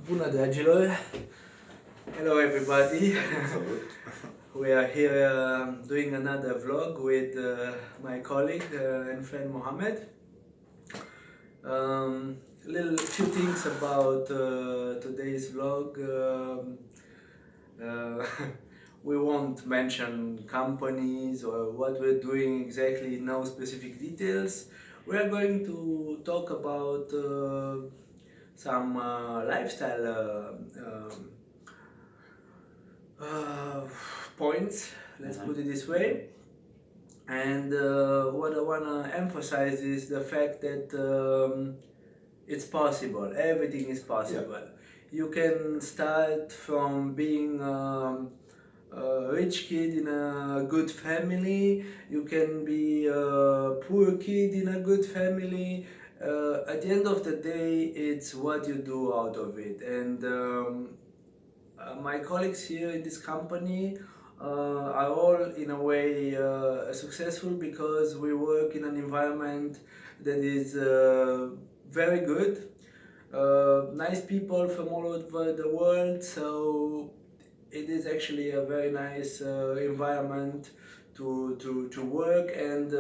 Bună dragilor! Hello everybody! We are here doing another vlog with my colleague and friend Mohammed. Few things about today's vlog. Uh, we won't mention companies or what we're doing exactly, no specific details. We are going to talk about some lifestyle points, let's put it this way. And what I want to emphasize is the fact that it's possible, everything is possible. Yeah. You can start from being a rich kid in a good family, you can be a poor kid in a good family. At the end of the day, it's what you do out of it. And my colleagues here in this company are all in a way successful because we work in an environment that is very good. Nice people from all over the world, so it is actually a very nice environment to work. And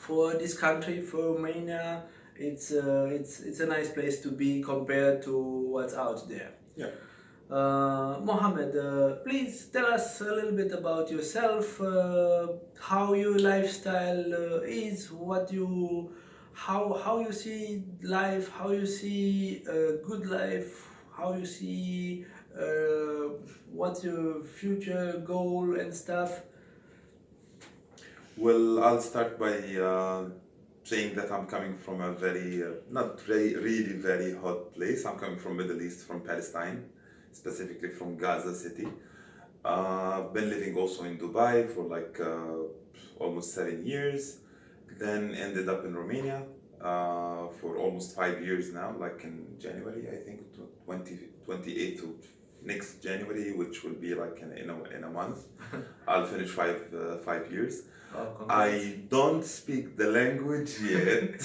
for this country, for Romania, it's a nice place to be compared to what's out there. Yeah. Mohammed, please tell us a little bit about yourself, how your lifestyle is, how you see life, how you see good life, how you see what's your future goal and stuff. Well, I'll start by saying that I'm coming from a really very hot place. I'm coming from Middle East, from Palestine, specifically from Gaza City. I've been living also in Dubai for almost 7 years. Then ended up in Romania for almost 5 years now, like in January, I think 28th of next January, which will be like in a month. I'll finish five years. Oh, I don't speak the language yet.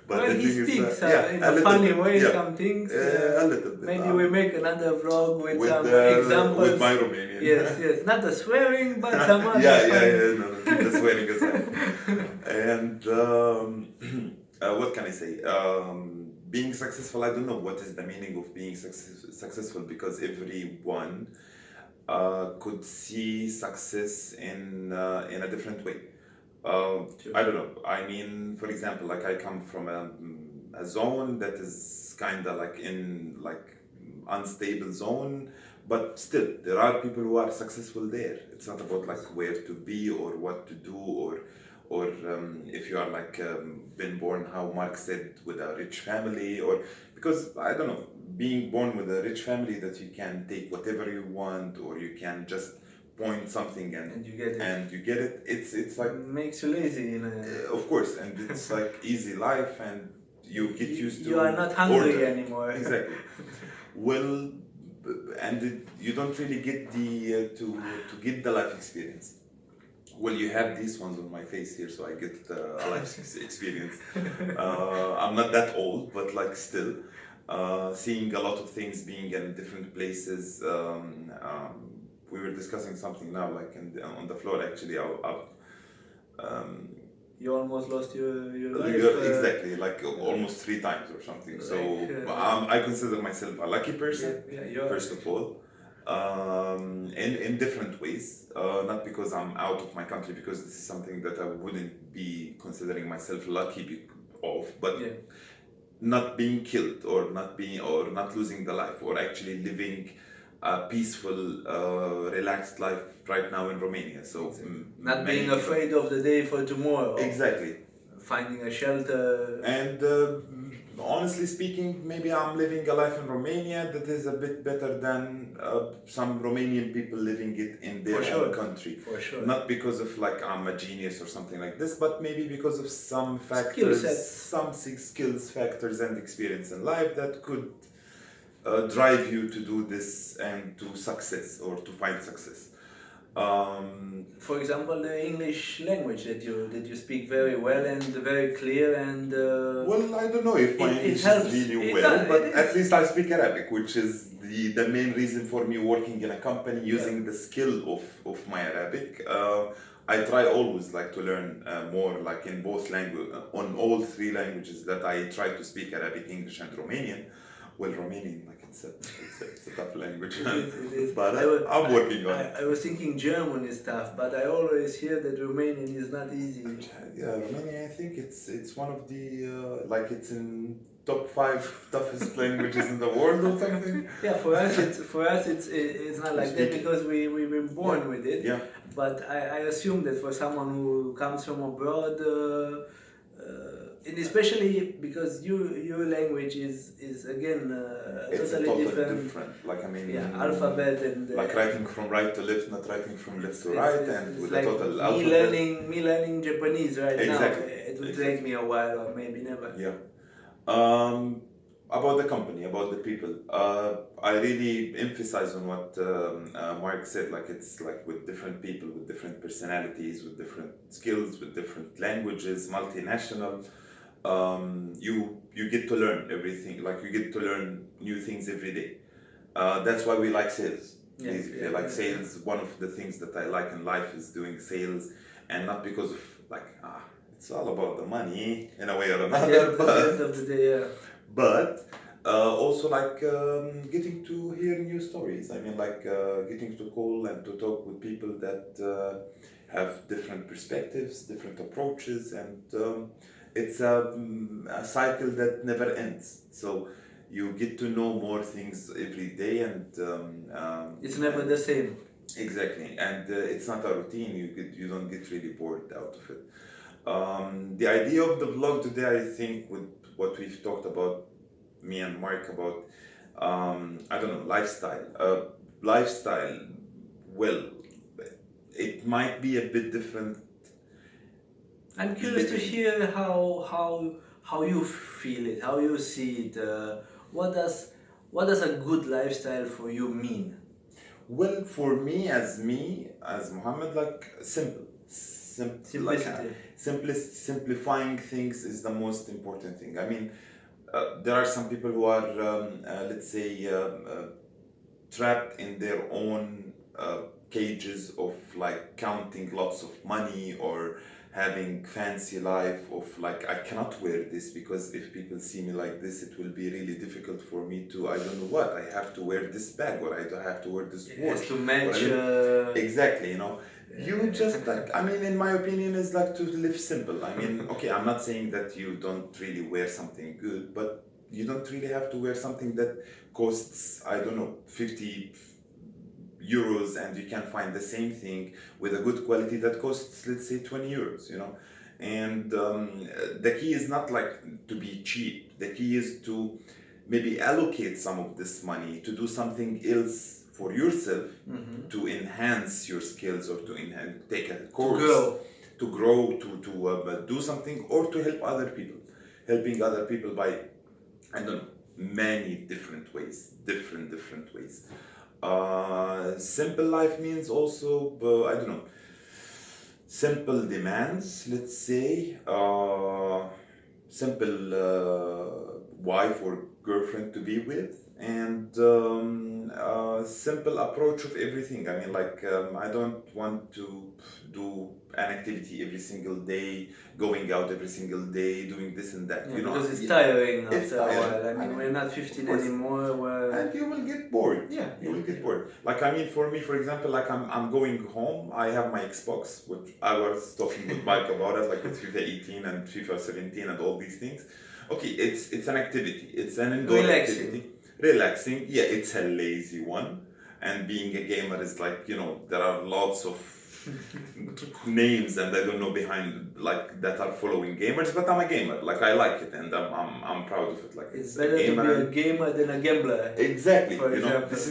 But well, he speaks in a funny way, some things. A little bit. Maybe we make another vlog with some examples. With my Romanian. Yes. Not the swearing, but some other. No, keep the swearing aside. And what can I say? Being successful, I don't know what is the meaning of being successful, because everyone could see success in a different way. I don't know. I mean, for example, like I come from a zone that is kind of unstable zone, but still there are people who are successful there. It's not about like where to be or what to do or if you are been born, how Mark said, with a rich family, or because I don't know, being born with a rich family that you can take whatever you want, or you can just point something and you get it. It's like makes you lazy, of course, and it's like easy life, and you get used to. You are not hungry order. Anymore. Exactly. Well, and you don't really get to get the life experience. Well, you have these ones on my face here, so I get a life experience. I'm not that old, but like still, seeing a lot of things, being in different places. We were discussing something now, like on the floor. Actually, you almost lost your life. Exactly, like almost 3 times or something. So I consider myself a lucky person. Yeah, first of all. In different ways, not because I'm out of my country, because this is something that I wouldn't be considering myself lucky but not being killed, or not losing the life, or actually living a peaceful, relaxed life right now in Romania. So not being afraid of the day for tomorrow. Exactly. Finding a shelter. And honestly speaking, maybe I'm living a life in Romania that is a bit better than some Romanian people living it in their own country. For sure. Not because of like I'm a genius or something like this, but maybe because of some factors, some skills, factors, and experience in life that could drive you to do this and to success, or to find success. For example, the English language that you speak very well and very clear and. Well, I don't know if my English helps. is really It well, does, but it at is. least I speak Arabic, which is the main reason for me working in a company using the skill of my Arabic. I try always like to learn more like in both language, on all three languages that I try to speak: Arabic, English, and Romanian. Well, Romanian, like it's a tough language, It is. but I'm working on it. I was thinking German is tough, but I always hear that Romanian is not easy. Yeah, Romanian. I think it's one of the like it's in top 5 toughest languages in the world or something. Yeah, for us it's not like that because we were born with it. Yeah. But I assume that for someone who comes from abroad, and especially because your language is again It's totally different. Like I mean, alphabet and like writing from right to left, not writing from left to right, and with like a total me alphabet. learning Japanese right Exactly. now. It will take me a while or maybe never. Yeah. About the company, about the people, I really emphasize on what Mark said. Like it's like with different people, with different personalities, with different skills, with different languages, multinational. You get to learn everything. Like you get to learn new things every day. That's why we like sales. Basically, like sales. One of the things that I like in life is doing sales, and not because of like it's all about the money in a way or another. At the end of the day, yeah. But also like getting to hear new stories. I mean, like getting to call and to talk with people that have different perspectives, different approaches, and it's a cycle that never ends. So you get to know more things every day, and it's never the same. Exactly, and it's not a routine. You don't get really bored out of it. The idea of the vlog today, I think, with what we've talked about, me and Mark, about I don't know, lifestyle. Well, it might be a bit different. I'm curious to hear how you feel it, how you see it. What does a good lifestyle for you mean? Well, for me as Mohammed, like Simplicity. Simplifying things is the most important thing. I mean, there are some people who are, let's say, trapped in their own cages of like counting lots of money or having fancy life of like I cannot wear this because if people see me like this it will be really difficult for me to I don't know what I have to wear this bag or I have to wear this watch to match exactly, you know. You just like I mean in my opinion is like to live simple. I mean okay, I'm not saying that you don't really wear something good, but you don't really have to wear something that costs I don't know 50 euros and you can find the same thing with a good quality that costs let's say 20 euros, you know. And the key is not like to be cheap. The key is to maybe allocate some of this money to do something else for yourself, to enhance your skills or to take a course to grow to do something or to help other people, helping other people by I don't know many different ways. Simple life means also I don't know simple demands, let's say simple wife or girlfriend to be with, and simple approach of everything. I mean like I don't want to do an activity every single day, going out every single day, doing this and that, you know, because it's tiring after a while. I mean we're not 15 anymore and you will get bored. You will get bored. Like I mean for me for example, like I'm going home, I have my Xbox, which I was talking with Mike about it, like with FIFA 18 and FIFA 17 and all these things. Okay, it's an activity, it's an indoor activity, relaxing. Yeah, it's a lazy one, and being a gamer is like, you know, there are lots of names and I don't know behind like that are following gamers, but I'm a gamer. Like I like it and I'm proud of it. Like it's better to be a gamer than a gambler. Exactly. You know, this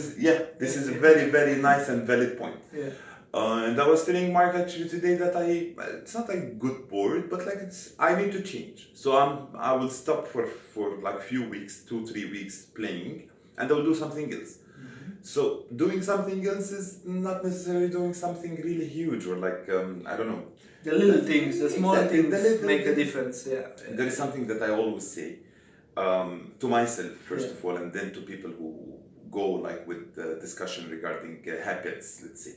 is a very very nice and valid point. Yeah. And I was telling Mark actually today that it's not a good board, but like I need to change. So I will stop for like few weeks, 2-3 weeks playing, and I will do something else. So doing something else is not necessarily doing something really huge or like I don't know. The little things, the small Exactly, things the little make a things. difference. Yeah. There is something that I always say to myself first Yeah. of all, and then to people who go like with the discussion regarding habits. Let's say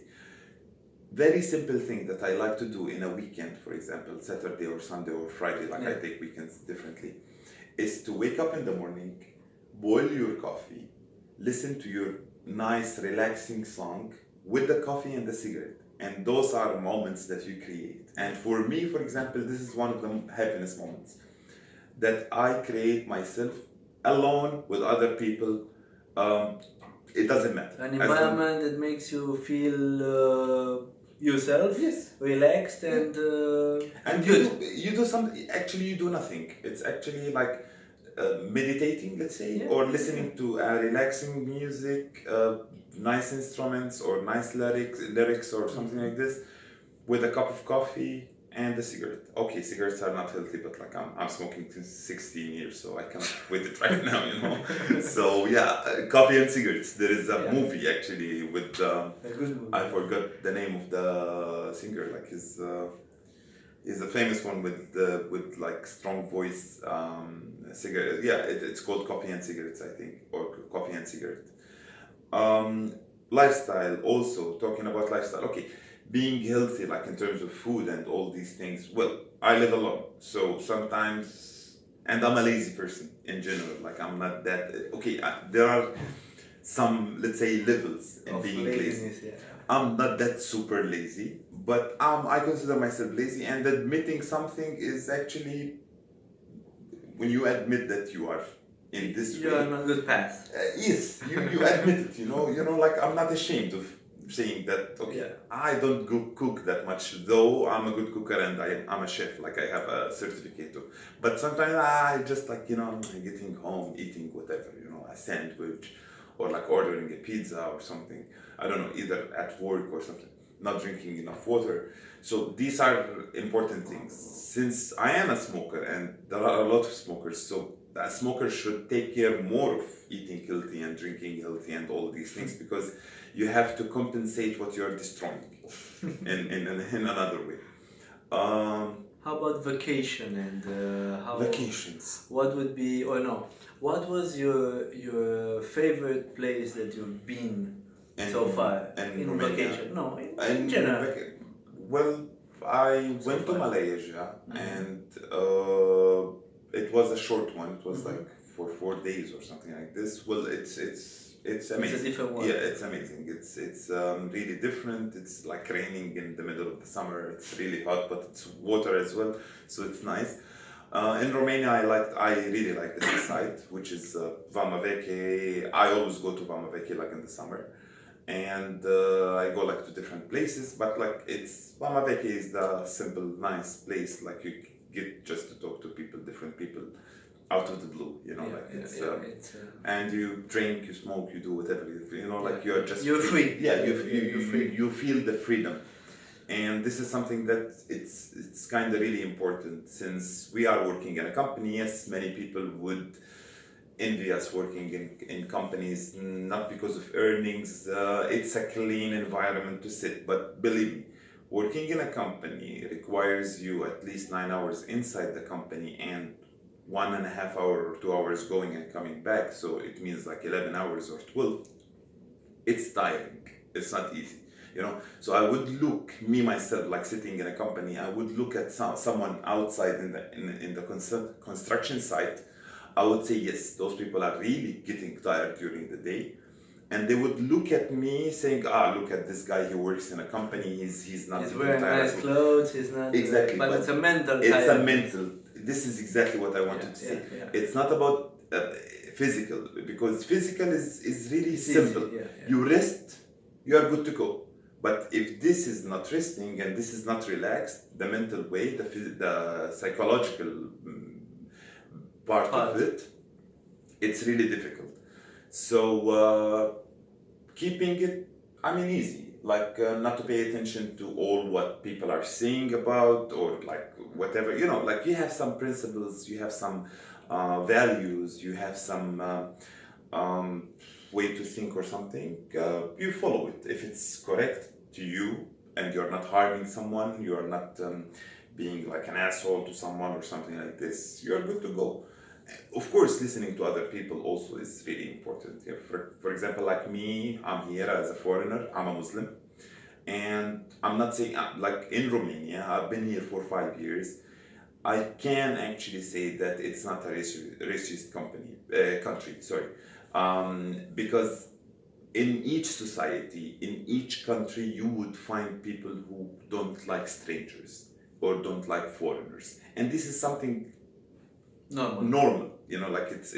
very simple thing that I like to do in a weekend, for example, Saturday or Sunday or Friday. Like I Yeah. take weekends differently. Is to wake up in the morning, boil your coffee, listen to your nice, relaxing song with the coffee and the cigarette. And those are moments that you create. And for me, for example, this is one of the happiness moments that I create myself alone with other people. Um, it doesn't matter. An As long environment that makes you feel yourself, yes, relaxed and and good. you do something. Actually, you do nothing. It's actually like meditating, let's say, Yeah. or listening to relaxing music, nice instruments or nice lyrics or something like this, with a cup of coffee and a cigarette. Okay, cigarettes are not healthy, but like I'm smoking since 16 years, so I cannot quit it right now, you know. So yeah, coffee and cigarettes. There is a Yeah. movie actually with A good movie. I forgot the name of the singer. Like his is a famous one with like strong voice. Cigarette. Yeah, it's called Coffee and Cigarettes, I think, or Coffee and Cigarette. Um, Lifestyle. Also talking about lifestyle. Okay, being healthy, like in terms of food and all these things. Well, I live alone, so sometimes, and I'm a lazy person in general. Like I'm not that. Okay, there are some, let's say, levels in Of being lazy. laziness, yeah. I'm not that super lazy, but I consider myself lazy, and admitting something is actually when you admit that you are in this You're way. on a good path. Yes, you admit it. You know, like I'm not ashamed of saying that. Okay, Yeah. I don't cook that much, though I'm a good cooker and I'm a chef. Like I have a certificate too. But sometimes I just like I'm getting home, eating whatever, a sandwich, or like ordering a pizza or something. I don't know, either at work or something. Not drinking enough water. So these are important things. Since I am a smoker and there are a lot of smokers, so a smoker should take care more of eating healthy and drinking healthy and all these things because you have to compensate what you're destroying in another way. How about vacation and Vacations. What would be or no? What was your favorite place that you've been so far in Romania. vacation? No, in general. Well, I So went to far. Malaysia and it was a short one. It was like for 4 days or something like this. Well, it's amazing. It's a different one. Yeah, it's amazing. It's really different. It's like raining in the middle of the summer. It's really hot, but it's water as well, so it's nice. In Romania, I really like the seaside, which is Vama Veche. I always go to Vama Veche like in the summer, and I go like to different places. But like Vama Veche is the simple, nice place. Like you get just to talk to people, different people, out of the blue. And you drink, you smoke, you do whatever like you're just you're free. Yeah, You're free. you feel the freedom. And this is something that it's kind of really important since we are working in a company. Yes, many people would envy us working in companies, not because of earnings. It's a clean environment to sit, but believe me, working in a company requires you at least 9 hours inside the company and 1.5 hours or 2 hours going and coming back. So it means like 11 hours or 12. It's tiring. It's not easy. So I would look me myself like sitting in a company. I would look at someone outside in the construction site. I would say yes, those people are really getting tired during the day, and they would look at me saying, look at this guy, he works in a company, he's not He's getting wearing tired. nice clothes. He's not Exactly, but it's a mental. It's a tiredness. mental. This is exactly what I wanted to say. Yeah. It's not about physical, because physical is really It's simple. easy, yeah. You rest, you are good to go. But if this is not resting and this is not relaxed, the mental way, the psychological part of it, it's really difficult. So keeping it, easy. Like not to pay attention to all what people are saying about or like whatever. Like you have some principles, you have some values, you have some way to think or something, you follow it. If it's correct to you and you're not harming someone, you're not being like an asshole to someone or something like this, you're good to go. Of course, listening to other people also is really important. Yeah, for example, like me, I'm here as a foreigner, I'm a Muslim. And I'm not saying, like in Romania, I've been here for 5 years. I can actually say that it's not a racist country, sorry. Because in each society, in each country, you would find people who don't like strangers or don't like foreigners. And this is something normal, like it's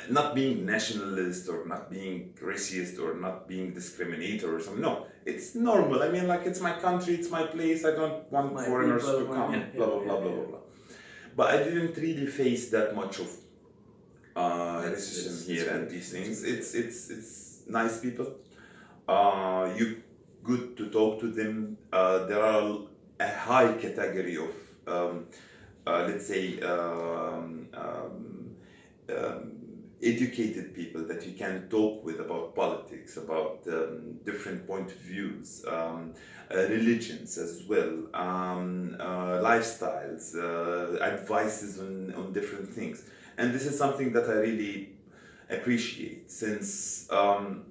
not being nationalist or not being racist or not being discriminator or something. No, it's normal. I mean, like, it's my country, it's my place. I don't want my foreigners to come, blah, blah, blah, blah, blah. But I didn't really face that much of racism here and these things. It's nice people. You good to talk to them. There are a high category of let's say educated people that you can talk with about politics, about different point of views, religions as well, lifestyles, advices on different things. And this is something that I really appreciate since I'm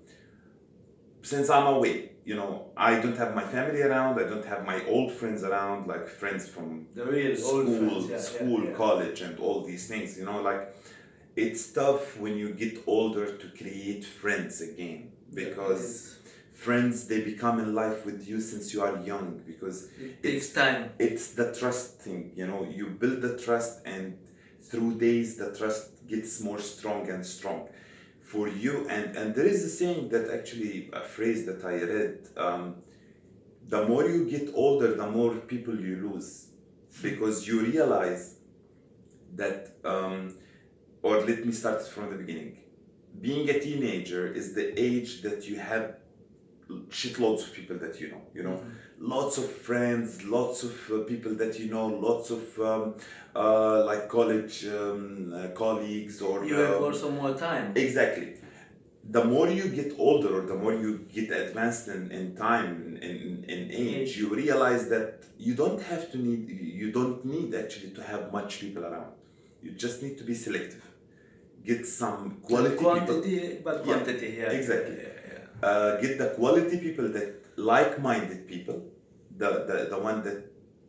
away. I don't have my family around. I don't have my old friends around, like friends from the real school, college, and all these things. Like, it's tough when you get older to create friends again, because friends, they become in life with you since you are young, because it takes time. It's the trust thing. You build the trust, and through days the trust gets more strong and strong for you. And there is a saying that actually, a phrase that I read, the more you get older, the more people you lose, because you realize that, or let me start from the beginning. Being a teenager is the age that you have shitloads of people that lots of friends, lots of people that lots of like college colleagues, or you have also more time. Exactly. The more you get older, or the more you get advanced in time, in age, you realize that you don't need actually to have much people around. You just need to be selective. Get some quantity people. But quantity. Exactly. Get the quality people, that like-minded people, the one that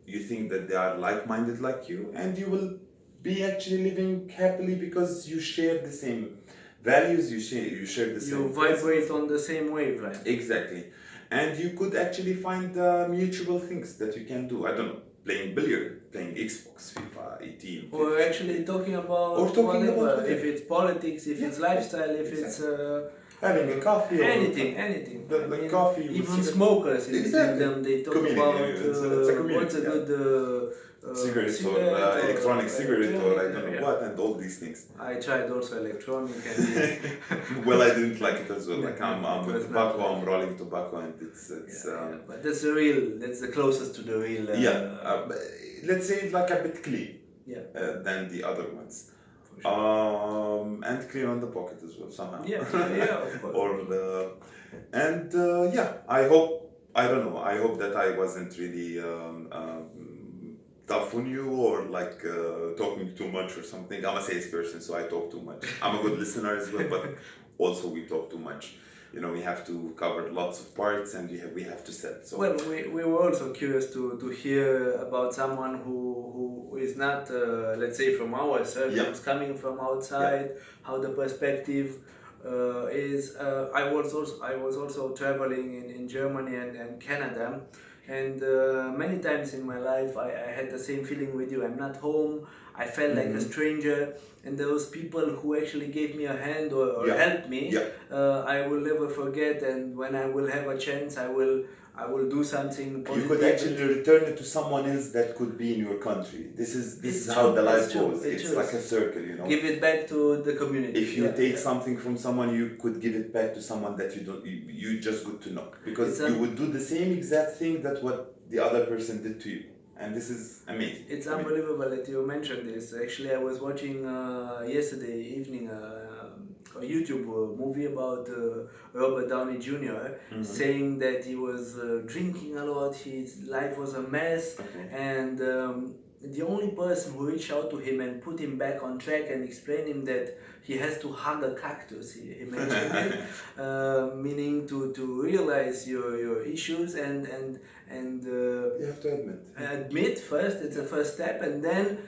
you think that they are like-minded like you, and you will be actually living happily because you share the same values, you share the same. You vibrate on the same wavelength. Exactly. And you could actually find mutual things that you can do. I don't know, playing billiard, playing Xbox, FIFA 18. Or actually talking about whatever. If it's politics, if it's lifestyle, if it's having a coffee, anything. The coffee. Even smokers, exactly. Them, they talk about what's a good cigarette or electronic cigarette, or I don't know what, and all these things. I tried also electronic, and well, I didn't like it as well. Like, I'm with tobacco, I'm rolling tobacco, and it's but that's the closest to the real. Let's say it's like a bit clean. Than the other ones. Sure. And clean on the pocket as well somehow. Of course. I hope that I wasn't really tough on you, or like talking too much or something. I'm a salesperson, so I talk too much. I'm a good listener as well, but also we talk too much. We have to cover lots of parts, and we have to sell. So. Well, we were also curious to hear about someone who is not, let's say, from our circles, coming from outside, how the perspective is. I was also traveling in Germany and Canada, and many times in my life I had the same feeling with you. I'm not home. I felt like a stranger, and those people who actually gave me a hand or helped me, I will never forget. And when I will have a chance, I will do something positive. You could actually return it to someone else that could be in your country. This is how the life goes. It's like a circle, Give it back to the community. If you take something from someone, you could give it back to someone that you just good to know, because you would do the same exact thing that what the other person did to you. And this is amazing. It's unbelievable that you mentioned this. Actually, I was watching yesterday evening a a YouTube movie about Robert Downey Jr. saying that he was drinking a lot, his life was a mess, and the only person who reached out to him and put him back on track and explained him that he has to hug a cactus, he mentioned it, meaning to realize your issues and you have to admit first, it's the first step, and then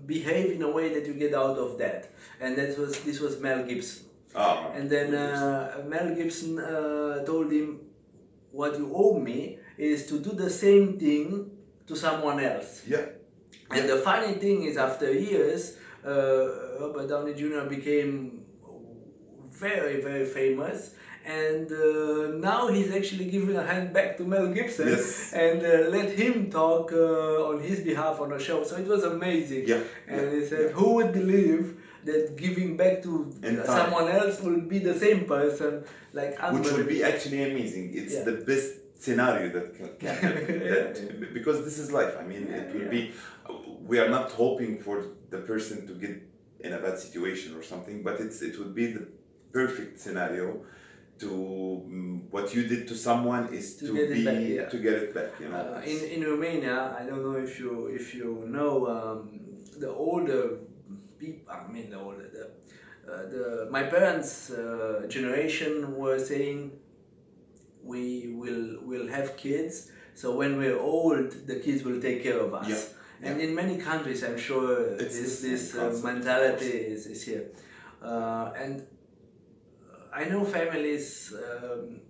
behave in a way that you get out of that. And this was Mel Gibson. And then Mel Gibson told him, what you owe me is to do the same thing to someone else. And the funny thing is, after years, Robert Downey Jr. became very, very famous, and now he's actually giving a hand back to Mel Gibson and let him talk on his behalf on a show. So it was amazing. And he said, who would believe that giving back to someone else will be the same person? Like, which will be actually amazing. It's the best scenario that can happen. Because this is life. I mean, it will be. We are not hoping for the person to get in a bad situation or something, but it would be the perfect scenario to what you did to someone is to get it back. You know. In Romania, I don't know if you know the older people. I mean the older my parents' generation were saying we will have kids, so when we're old, the kids will take care of us. And in many countries, I'm sure this mentality is here. And I know families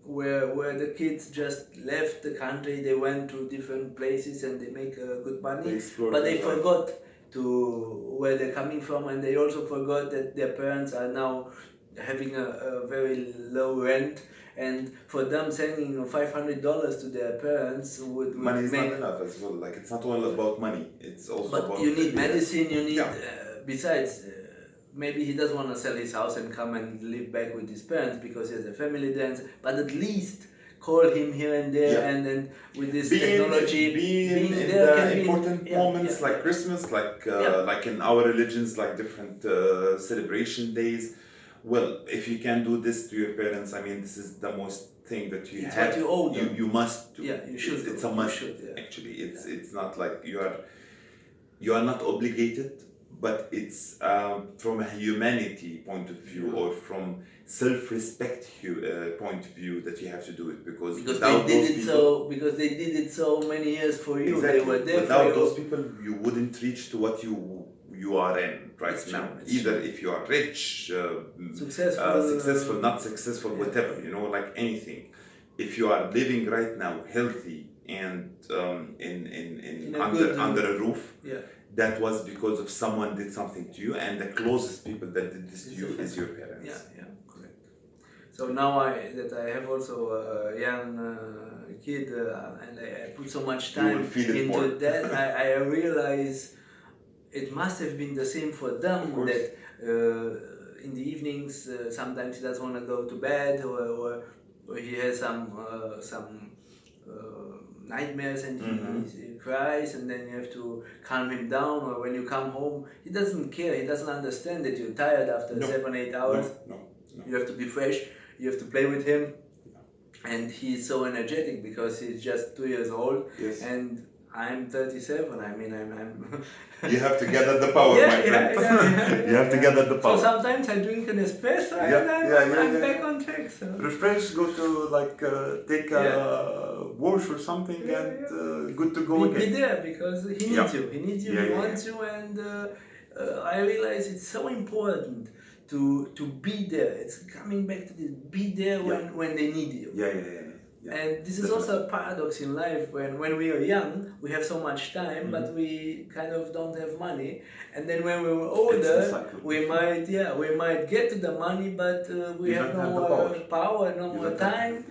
where the kids just left the country, they went to different places and they make good money, but they forgot to where they're coming from, and they also forgot that their parents are now having a very low rent. And for them, sending $500 to their parents would money is not enough as well. Like, it's not all about money. It's also about. But you need medicine. You need besides. Maybe he doesn't want to sell his house and come and live back with his parents because he has a family there. But at least call him here and there, and then with this technology, being in there the important moments like Christmas, like in our religions, like different celebration days. Well, if you can do this to your parents, I mean, this is the most thing that you have. What you owe them. You must do. Yeah, you should. It's a must. Actually, it's not like you are not obligated, but it's from a humanity point of view or from self-respect point of view that you have to do it because they did it so many years for you. Exactly. They were there without for you. those people, you wouldn't reach to what you are in right now. Either if you are rich, successful, not successful, whatever, like anything. If you are living right now healthy and under a roof, that was because of someone did something to you, and the closest people that did this to you is your parents. Yeah, correct. So now that I have also a young kid and I put so much time into that, I realize it must have been the same for them, that in the evenings sometimes he doesn't want to go to bed or he has some nightmares and he cries, and then you have to calm him down. Or when you come home, he doesn't care, he doesn't understand that you're tired after 7-8 hours. No. You have to be fresh, you have to play with him, and he's so energetic because he's just 2 years old. And I'm 37. I mean, I'm You have to gather the power, my friend. You have to gather the power. So sometimes I drink an espresso and I'm back on track. So. Refresh, go to take a wash or something, and good to go again. Be there because he needs you. He needs you. He wants you, and I realize it's so important to be there. It's coming back to this. Be there when they need you. And this is also a paradox in life. When we are young, we have so much time, but we kind of don't have money. And then when we were older, we might get to the money, but we have no more power, no more time.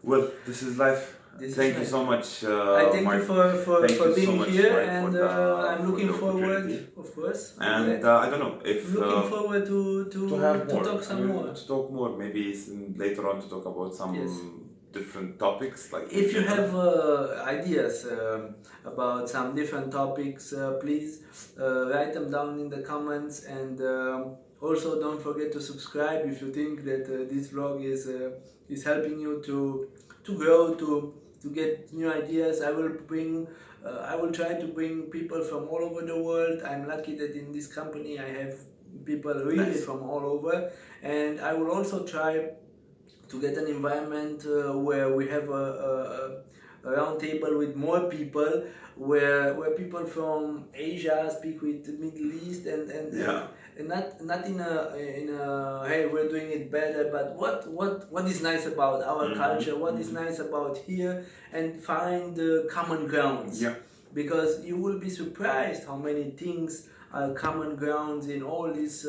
Well, this is life. Thank you so much. I thank you for being here, and I'm looking forward, of course. And I don't know if looking forward to have more, talk some more. To talk more, maybe later on to talk about some different topics? Like if you have ideas about some different topics, please write them down in the comments, and also don't forget to subscribe if you think that this vlog is helping you to grow, to get new ideas. I will try to bring people from all over the world. I'm lucky that in this company I have people really from all over, and I will also try to get an environment where we have a round table with more people, where people from Asia speak with the Middle East, and not in a hey, we're doing it better, but what is nice about our culture, what is nice about here, and find common grounds. Yeah. Because you will be surprised how many things are common grounds in all this,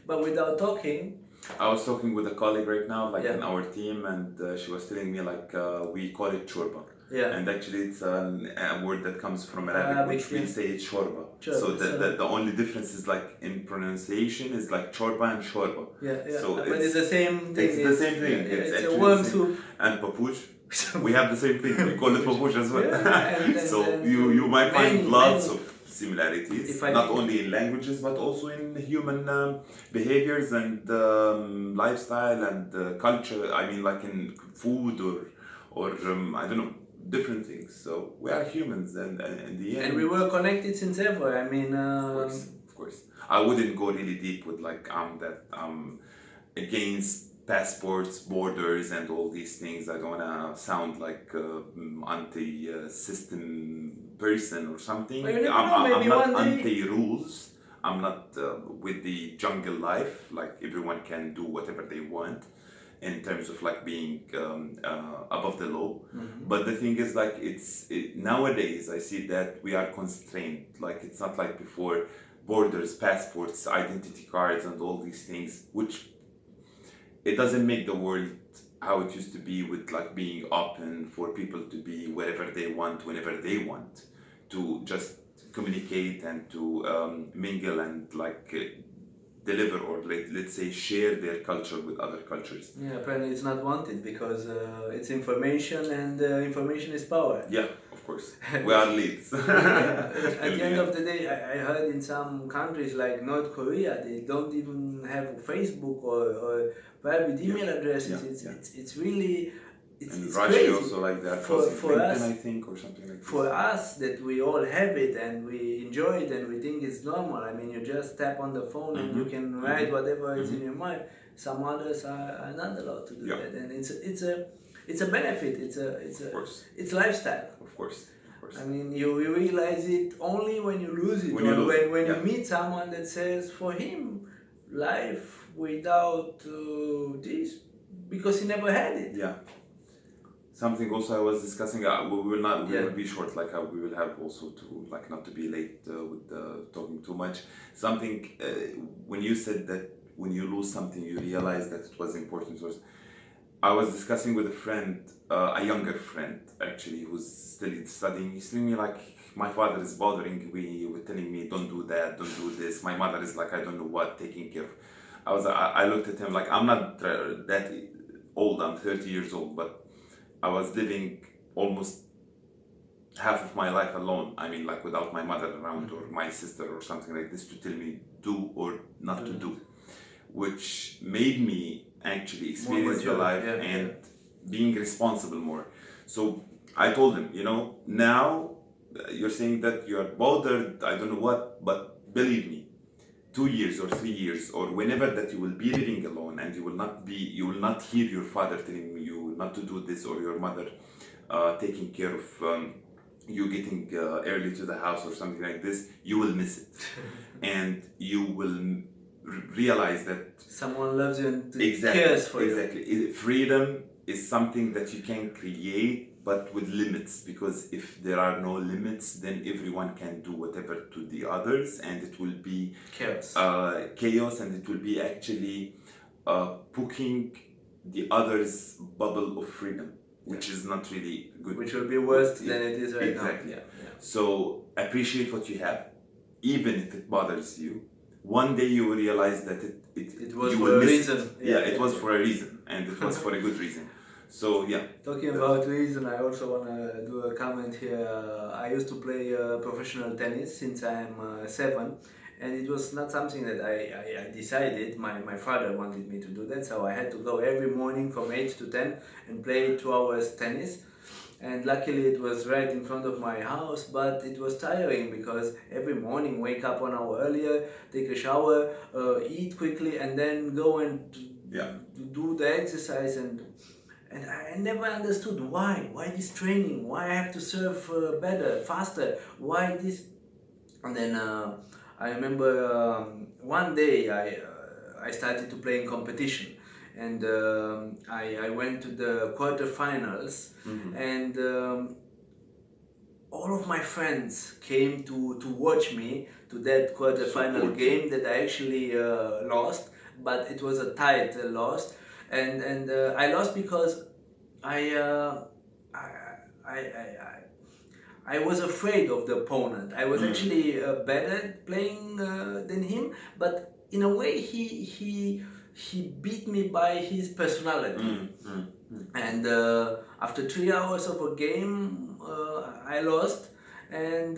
but without talking. I was talking with a colleague right now, like in our team, and she was telling me like we call it chorba. Yeah. And actually it's a word that comes from Arabic, which we say chorba. So the only difference is like in pronunciation is like chorba and shorba. Yeah. So but it's the same thing. It's the same thing. It's a worm soup. And papuch. We have the same thing. We call it papuch as well. So and you might find lots of similarities, not think, only in languages but also in human behaviors and lifestyle and culture. I mean, like in food or I don't know, different things. So we are humans, and in the end. And we were connected since ever. I mean, of course. I wouldn't go really deep with like against passports, borders, and all these things. I don't wanna sound like anti-system person or something. Well, I'm not anti-rules. I'm not with the jungle life. Like everyone can do whatever they want in terms of like being above the law. But the thing is, like nowadays I see that we are constrained. Like it's not like before. Borders, passports, identity cards, and all these things, which it doesn't make the world how it used to be, with like being open for people to be wherever they want, whenever they want, to just communicate and to mingle and like deliver, or let's say share their culture with other cultures. Yeah, apparently it's not wanted because it's information, and information is power. Yeah, of course. We are leads. At the end of the day, I heard in some countries like North Korea, they don't even have Facebook or private email addresses. It's really it's Russia crazy. Also like that for us, I think, or something like that. For us, that we all have it and we enjoy it and we think it's normal. I mean, you just tap on the phone and you can write whatever is in your mind. Some others are not allowed to do that, and it's a benefit. It's lifestyle. Of course. I mean, you realize it only when you lose it, when you meet someone that says for him life without this, because he never had it. Yeah. Something also I was discussing. We will be short. Like we will have also to like not to be late with talking too much. Something when you said that when you lose something you realize that it was important to us. I was discussing with a friend, a younger friend actually, who's still studying. He's telling me like, my father is bothering me with telling me don't do that, don't do this. My mother is like, I don't know what, taking care of. I looked at him like, I'm not that old. I'm 30 years old, but I was living almost half of my life alone. I mean, like without my mother around or my sister or something like this to tell me do or not to do, which made me actually experience the life and being responsible more. So I told him, now you're saying that you're bothered, I don't know what, but believe me, 2 years or 3 years or whenever that you will be living alone and you will not hear your father telling you not to do this, or your mother taking care of you getting early to the house or something like this, you will miss it. And you will realize that someone loves you and cares for you. Exactly. Freedom is something that you can create, but with limits, because if there are no limits, then everyone can do whatever to the others, and it will be chaos, and it will be actually poking the other's bubble of freedom, which is not really good. Which will be worse than it is right now. Exactly. So appreciate what you have, even if it bothers you. One day you will realize that it was for a reason. It was for a reason, and it was for a good reason. So yeah. Talking about reason, I also want to do a comment here. I used to play professional tennis since I'm 7, and it was not something that I decided. My father wanted me to do that, so I had to go every morning from 8 to 10 and play 2 hours tennis. And luckily it was right in front of my house, but it was tiring because every morning wake up 1 hour earlier, take a shower, eat quickly, and then go and do the exercise. And I never understood why this training, why I have to serve better, faster, why this. And then I remember one day I started to play in competition, and I went to the quarterfinals, and all of my friends came to watch me to that quarterfinal game that I actually lost, but it was a tight loss. And I lost because I was afraid of the opponent. I was actually better at playing than him, but in a way he beat me by his personality. And after 3 hours of a game, I lost, and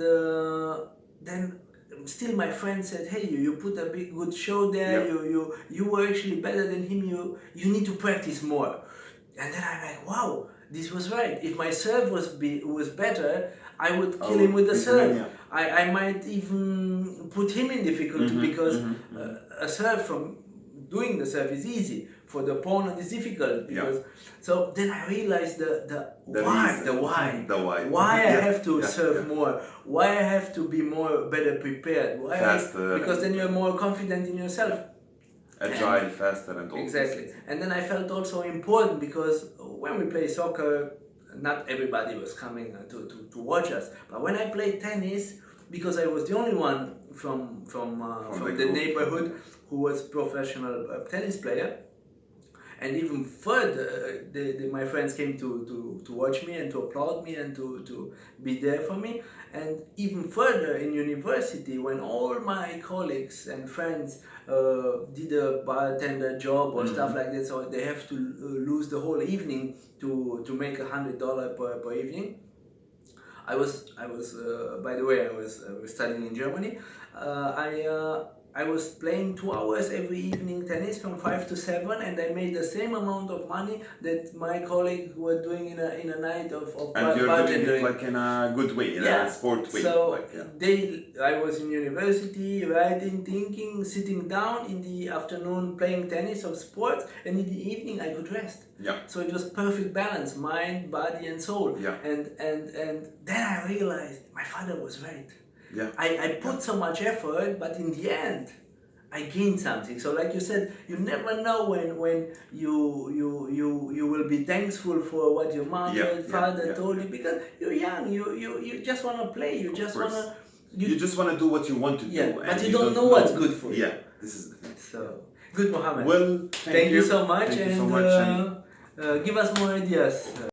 then still my friend said, "Hey, you put a big good show there. You were actually better than him. You need to practice more." And then I'm like, "Wow, this was right. If my serve was better, I would kill him with the serve. I might even put him in difficulty because a serve from doing the serve is easy. For the opponent, it's difficult because." So then I realized the why. Why I have to serve more? Why I have to be better prepared? Why? Faster. Because then you're more confident in yourself. Agile, faster, and all. Exactly. And then I felt also important because when we play soccer, not everybody was coming to watch us. But when I played tennis, because I was the only one from the neighborhood who was professional tennis player, and even further, my friends came to watch me and to applaud me and to be there for me. And even further in university, when all my colleagues and friends did a bartender job or stuff like that, so they have to lose the whole evening to make $100 per evening. I was by the way, I was studying in Germany. I was playing 2 hours every evening tennis from 5 to 7, and I made the same amount of money that my colleagues were doing in a night of and you're doing it like in a good way, in a sport way. So I was in university, writing, thinking, sitting down in the afternoon playing tennis or sports, and in the evening I could rest. So it was perfect balance, mind, body, and soul. And then I realized my father was right. I put so much effort, but in the end, I gained something. So, like you said, you never know when you will be thankful for what your mom and father told you, because you're young. You just want to play. You just want to. You just want to do what you want to do, but you don't know what's good for you. This is the thing. So, good, Mohammed. Well, thank you so much, and give us more ideas.